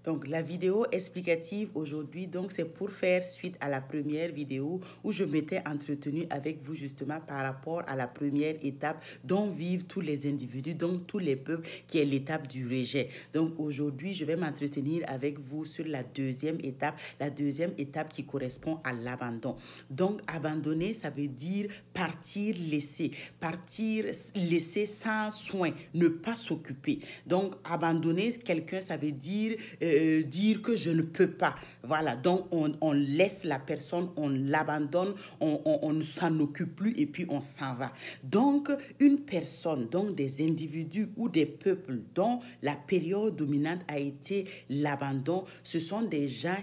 Donc, la vidéo explicative aujourd'hui, donc c'est pour faire suite à la première vidéo où je m'étais entretenue avec vous justement par rapport à la première étape dont vivent tous les individus, donc tous les peuples, qui est l'étape du rejet. Donc, aujourd'hui, je vais m'entretenir avec vous sur la deuxième étape qui correspond à l'abandon. Donc, abandonner, ça veut dire partir, laisser sans soin, ne pas s'occuper. Donc, abandonner quelqu'un, ça veut dire dire que je ne peux pas. Voilà, donc on laisse la personne, on l'abandonne, on ne s'en occupe plus et puis on s'en va. Donc, une personne, donc des individus ou des peuples dont la période dominante a été l'abandon, ce sont des gens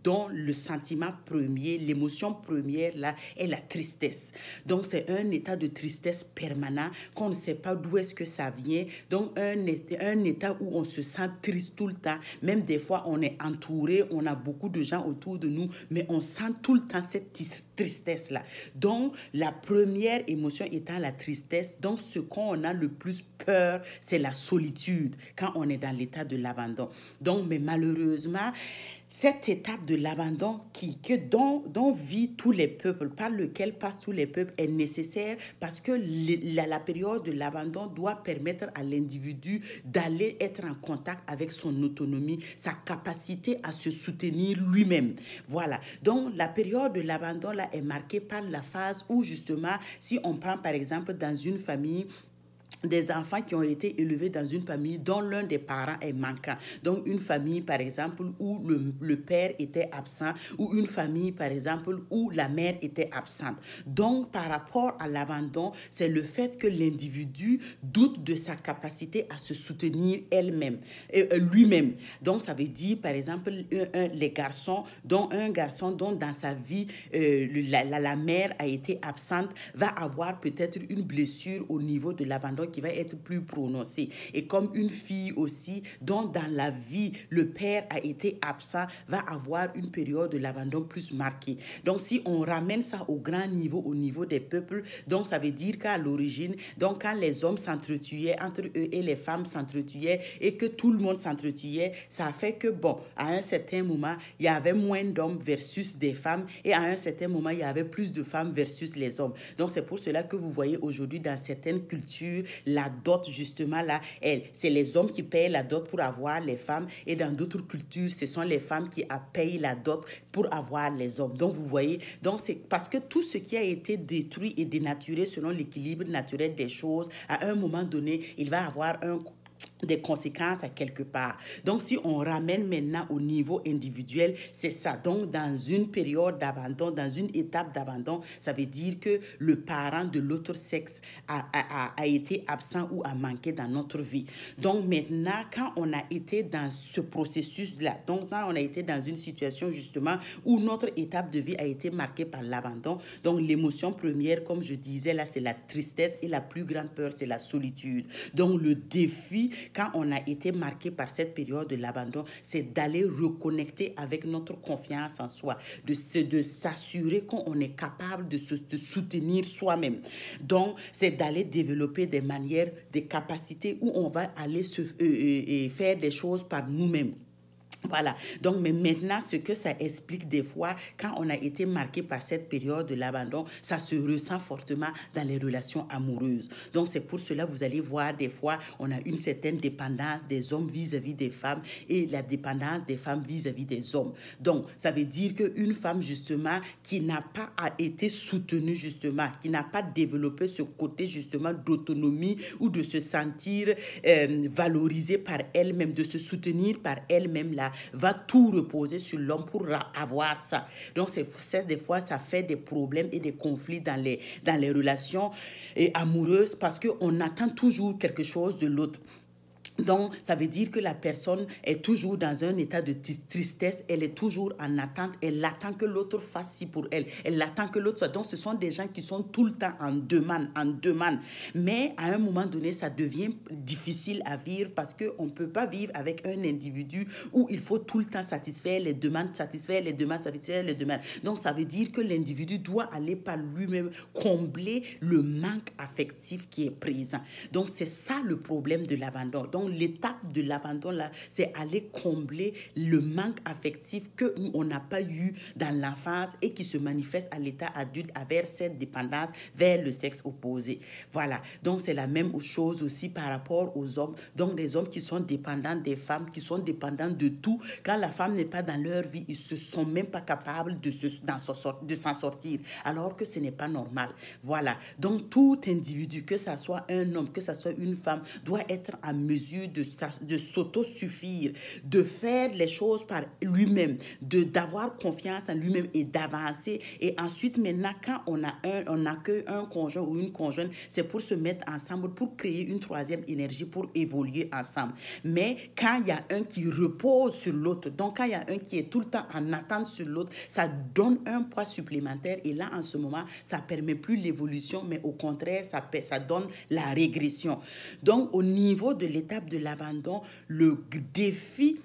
dont le sentiment premier, l'émotion première là, est la tristesse. Donc, c'est un état de tristesse permanent qu'on ne sait pas d'où est-ce que ça vient. Donc, un état où on se sent triste tout le temps. Même des fois, on est entouré, on a beaucoup de gens autour de nous, mais on sent tout le temps cette tristesse-là. Donc, la première émotion étant la tristesse. Donc, ce qu'on a le plus peur, c'est la solitude quand on est dans l'état de l'abandon. Donc, mais malheureusement, cette étape de l'abandon dont vivent tous les peuples, par lequel passent tous les peuples, est nécessaire parce que la période de l'abandon doit permettre à l'individu d'aller être en contact avec son autonomie, sa capacité à se soutenir lui-même. Voilà. Donc, la période de l'abandon là est marquée par la phase où justement, si on prend par exemple dans une famille, des enfants qui ont été élevés dans une famille dont l'un des parents est manquant. Donc, une famille, par exemple, où le père était absent, ou une famille, par exemple, où la mère était absente. Donc, par rapport à l'abandon, c'est le fait que l'individu doute de sa capacité à se soutenir lui-même. Donc, ça veut dire, par exemple, les garçons, dont un garçon dont dans sa vie, la mère a été absente, va avoir peut-être une blessure au niveau de l'abandon qui va être plus prononcée. Et comme une fille aussi, dont dans la vie, le père a été absent, va avoir une période de l'abandon plus marquée. Donc, si on ramène ça au grand niveau, au niveau des peuples, donc ça veut dire qu'à l'origine, donc quand les hommes s'entretuaient entre eux et les femmes s'entretuaient et que tout le monde s'entretuait, ça a fait que, bon, à un certain moment, il y avait moins d'hommes versus des femmes et à un certain moment, il y avait plus de femmes versus les hommes. Donc, c'est pour cela que vous voyez aujourd'hui dans certaines cultures, la dot, justement, là, c'est les hommes qui payent la dot pour avoir les femmes et dans d'autres cultures, ce sont les femmes qui payent la dot pour avoir les hommes. Donc, vous voyez, donc c'est parce que tout ce qui a été détruit et dénaturé selon l'équilibre naturel des choses, à un moment donné, il va avoir des conséquences à quelque part. Donc, si on ramène maintenant au niveau individuel, c'est ça. Donc, dans une période d'abandon, dans une étape d'abandon, ça veut dire que le parent de l'autre sexe a été absent ou a manqué dans notre vie. Donc, maintenant, quand on a été dans ce processus-là, donc quand on a été dans une situation justement où notre étape de vie a été marquée par l'abandon, donc l'émotion première, comme je disais là, c'est la tristesse et la plus grande peur, c'est la solitude. Donc, le défi, quand on a été marqué par cette période de l'abandon, c'est d'aller reconnecter avec notre confiance en soi, de s'assurer qu'on est capable de soutenir soi-même. Donc, c'est d'aller développer des capacités où on va aller faire des choses par nous-mêmes. Voilà, donc mais maintenant, ce que ça explique des fois, quand on a été marqué par cette période de l'abandon, ça se ressent fortement dans les relations amoureuses. Donc c'est pour cela, vous allez voir des fois, on a une certaine dépendance des hommes vis-à-vis des femmes et la dépendance des femmes vis-à-vis des hommes. Donc ça veut dire qu'une femme justement qui n'a pas été soutenue justement, qui n'a pas développé ce côté justement d'autonomie ou de se sentir valorisée par elle-même, de se soutenir par elle-même là, va tout reposer sur l'homme pour avoir ça. Donc, des fois, ça fait des problèmes et des conflits dans les relations amoureuses parce qu'on attend toujours quelque chose de l'autre. Donc, ça veut dire que la personne est toujours dans un état de tristesse, elle est toujours en attente, elle attend que l'autre fasse ci pour elle, elle attend que l'autre soit. Donc, ce sont des gens qui sont tout le temps en demande. Mais à un moment donné, ça devient difficile à vivre parce qu'on ne peut pas vivre avec un individu où il faut tout le temps satisfaire les demandes, satisfaire les demandes. Donc, ça veut dire que l'individu doit aller par lui-même combler le manque affectif qui est présent. Donc, c'est ça le problème de l'abandon. Donc, Donc, l'étape de l'abandon, là, c'est aller combler le manque affectif qu'on n'a pas eu dans l'enfance et qui se manifeste à l'état adulte avec cette dépendance vers le sexe opposé. Voilà. Donc, c'est la même chose aussi par rapport aux hommes. Donc, les hommes qui sont dépendants des femmes, qui sont dépendants de tout. Quand la femme n'est pas dans leur vie, ils ne se sont même pas capables de s'en sortir, alors que ce n'est pas normal. Voilà. Donc, tout individu, que ce soit un homme, que ce soit une femme, doit être en mesure de s'autosuffire, de faire les choses par lui-même, d'avoir confiance en lui-même et d'avancer. Et ensuite, maintenant, quand on accueille un conjoint ou une conjointe, c'est pour se mettre ensemble, pour créer une troisième énergie, pour évoluer ensemble. Mais quand il y a un qui repose sur l'autre, donc quand il y a un qui est tout le temps en attente sur l'autre, ça donne un poids supplémentaire. Et là, en ce moment, ça ne permet plus l'évolution, mais au contraire, ça donne la régression. Donc, au niveau de l'étape de l'abandon, le défi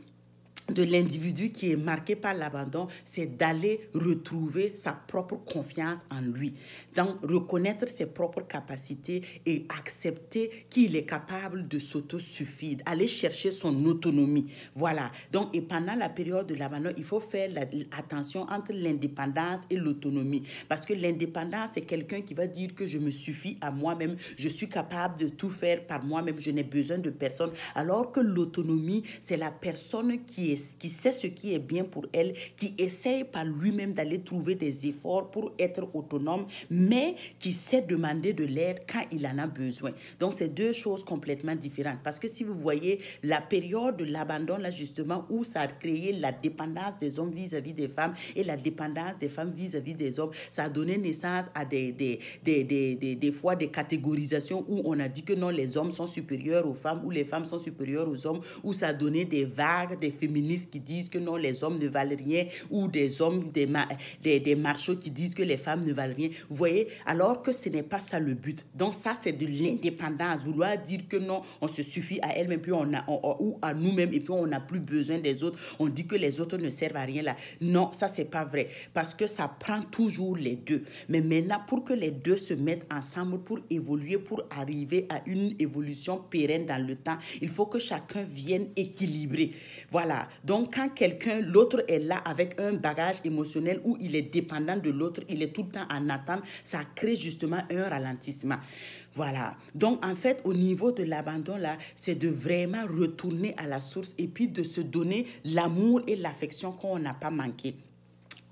de l'individu qui est marqué par l'abandon, c'est d'aller retrouver sa propre confiance en lui. Donc, reconnaître ses propres capacités et accepter qu'il est capable de s'autosuffire, aller chercher son autonomie. Voilà. Donc, et pendant la période de l'abandon, il faut faire attention entre l'indépendance et l'autonomie. Parce que l'indépendance, c'est quelqu'un qui va dire que je me suffis à moi-même, je suis capable de tout faire par moi-même, je n'ai besoin de personne. Alors que l'autonomie, c'est la personne qui sait ce qui est bien pour elle, qui essaye par lui-même d'aller trouver des efforts pour être autonome, mais qui sait demander de l'aide quand il en a besoin. Donc, c'est deux choses complètement différentes. Parce que si vous voyez la période de l'abandon, là, justement, où ça a créé la dépendance des hommes vis-à-vis des femmes et la dépendance des femmes vis-à-vis des hommes, ça a donné naissance à des fois des catégorisations où on a dit que non, les hommes sont supérieurs aux femmes ou les femmes sont supérieures aux hommes, où ça a donné des vagues, des féministes qui disent que non, les hommes ne valent rien, ou des hommes, des machos qui disent que les femmes ne valent rien. Vous voyez, alors que ce n'est pas ça le but. Donc ça, c'est de l'indépendance. Vouloir dire que non, on se suffit à elle-même, puis ou à nous-mêmes, et puis on n'a plus besoin des autres. On dit que les autres ne servent à rien là. Non, ça, c'est pas vrai. Parce que ça prend toujours les deux. Mais maintenant, pour que les deux se mettent ensemble, pour évoluer, pour arriver à une évolution pérenne dans le temps, il faut que chacun vienne équilibrer. Voilà. Donc, quand l'autre est là avec un bagage émotionnel où il est dépendant de l'autre, il est tout le temps en attente, ça crée justement un ralentissement. Voilà. Donc, en fait, au niveau de l'abandon, là, c'est de vraiment retourner à la source et puis de se donner l'amour et l'affection qu'on n'a pas manqué.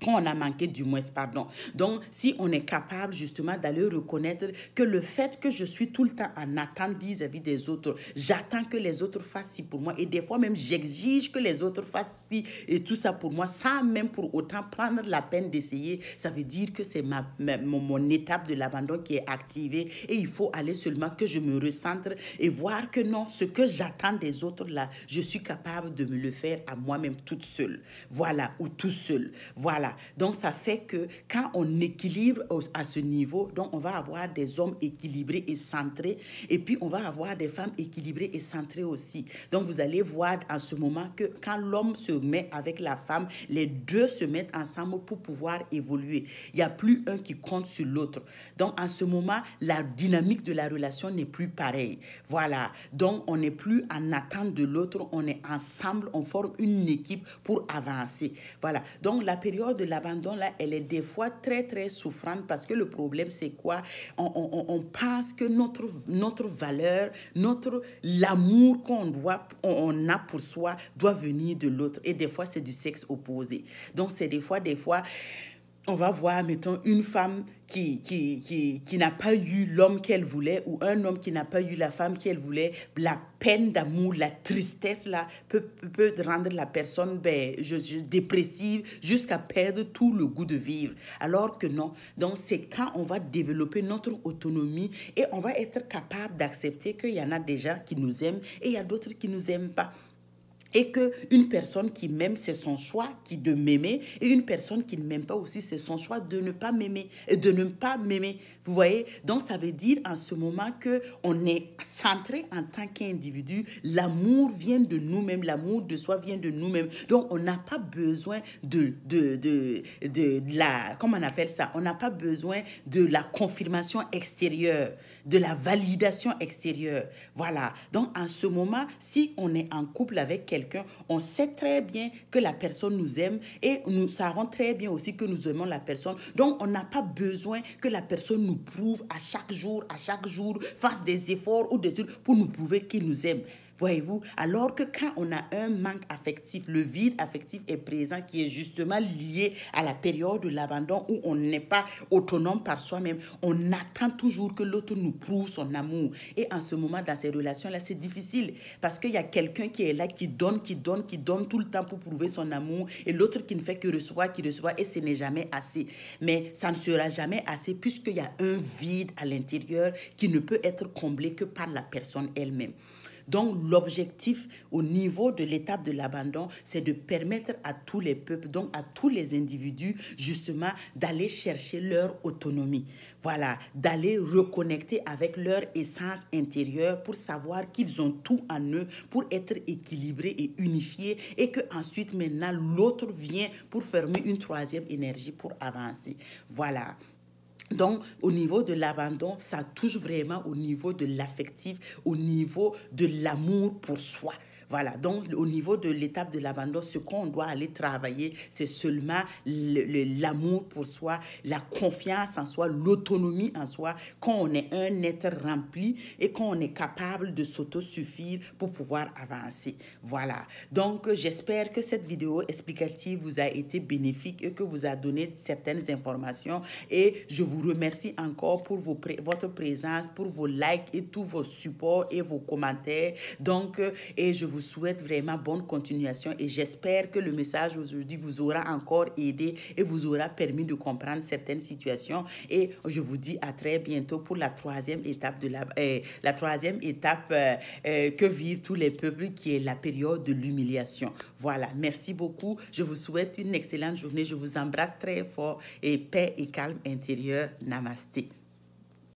Qu'on a manqué du moins, pardon. Donc, si on est capable justement d'aller reconnaître que le fait que je suis tout le temps en attente vis-à-vis des autres, j'attends que les autres fassent ci pour moi et des fois même j'exige que les autres fassent ci et tout ça pour moi sans même pour autant prendre la peine d'essayer, ça veut dire que c'est mon étape de l'abandon qui est activée et il faut aller seulement que je me recentre et voir que non, ce que j'attends des autres là, je suis capable de me le faire à moi-même toute seule. Voilà, ou tout seul. Voilà. Donc, ça fait que quand on équilibre à ce niveau, donc on va avoir des hommes équilibrés et centrés, et puis on va avoir des femmes équilibrées et centrées aussi. Donc, vous allez voir en ce moment que quand l'homme se met avec la femme, les deux se mettent ensemble pour pouvoir évoluer. Il n'y a plus un qui compte sur l'autre. Donc, en ce moment, la dynamique de la relation n'est plus pareille. Voilà. Donc, on n'est plus en attente de l'autre, on est ensemble, on forme une équipe pour avancer. Voilà. Donc, la période de l'abandon, là, elle est des fois très, très souffrante parce que le problème, c'est quoi? On pense que notre valeur, l'amour on a pour soi doit venir de l'autre. Et des fois, c'est du sexe opposé. Donc, c'est des fois, on va voir, mettons, une femme qui n'a pas eu l'homme qu'elle voulait ou un homme qui n'a pas eu la femme qu'elle voulait. La peine d'amour, la tristesse là, peut rendre la personne dépressive jusqu'à perdre tout le goût de vivre. Alors que non. Donc, c'est quand on va développer notre autonomie et on va être capable d'accepter qu'il y en a des gens qui nous aiment et il y a d'autres qui ne nous aiment pas. Et qu'une personne qui m'aime, c'est son choix de m'aimer. Et une personne qui ne m'aime pas aussi, c'est son choix de ne pas m'aimer. De ne pas m'aimer. Vous voyez? Donc, ça veut dire en ce moment qu'on est centré en tant qu'individu. L'amour vient de nous-mêmes. L'amour de soi vient de nous-mêmes. Donc, on n'a pas besoin de la... Comment on appelle ça? On n'a pas besoin de la confirmation extérieure, de la validation extérieure. Voilà. Donc, en ce moment, si on est en couple avec quelqu'un, on sait très bien que la personne nous aime et nous savons très bien aussi que nous aimons la personne. Donc, on n'a pas besoin que la personne nous prouve à chaque jour, fasse des efforts ou des trucs pour nous prouver qu'il nous aime. Voyez-vous, alors que quand on a un manque affectif, le vide affectif est présent qui est justement lié à la période de l'abandon où on n'est pas autonome par soi-même. On attend toujours que l'autre nous prouve son amour. Et en ce moment, dans ces relations-là, c'est difficile parce qu'il y a quelqu'un qui est là, qui donne tout le temps pour prouver son amour et l'autre qui ne fait que recevoir, et ce n'est jamais assez. Mais ça ne sera jamais assez puisqu'il y a un vide à l'intérieur qui ne peut être comblé que par la personne elle-même. Donc, l'objectif au niveau de l'étape de l'abandon, c'est de permettre à tous les peuples, donc à tous les individus, justement, d'aller chercher leur autonomie. Voilà, d'aller reconnecter avec leur essence intérieure pour savoir qu'ils ont tout en eux pour être équilibrés et unifiés et qu'ensuite, maintenant, l'autre vient pour fermer une troisième énergie pour avancer. Voilà. Donc, au niveau de l'abandon, ça touche vraiment au niveau de l'affectif, au niveau de l'amour pour soi. Voilà, donc au niveau de l'étape de l'abandon, ce qu'on doit aller travailler, c'est seulement l'amour pour soi, la confiance en soi, l'autonomie en soi, quand on est un être rempli et quand on est capable de s'autosuffire pour pouvoir avancer. Voilà, donc j'espère que cette vidéo explicative vous a été bénéfique et que vous a donné certaines informations et je vous remercie encore pour votre présence, pour vos likes et tous vos supports et vos commentaires. Donc, et je vous souhaite vraiment bonne continuation et j'espère que le message aujourd'hui vous aura encore aidé et vous aura permis de comprendre certaines situations et je vous dis à très bientôt pour la troisième étape que vivent tous les peuples qui est la période de l'humiliation. Voilà, merci beaucoup. Je vous souhaite une excellente journée. Je vous embrasse très fort et paix et calme intérieur. Namasté.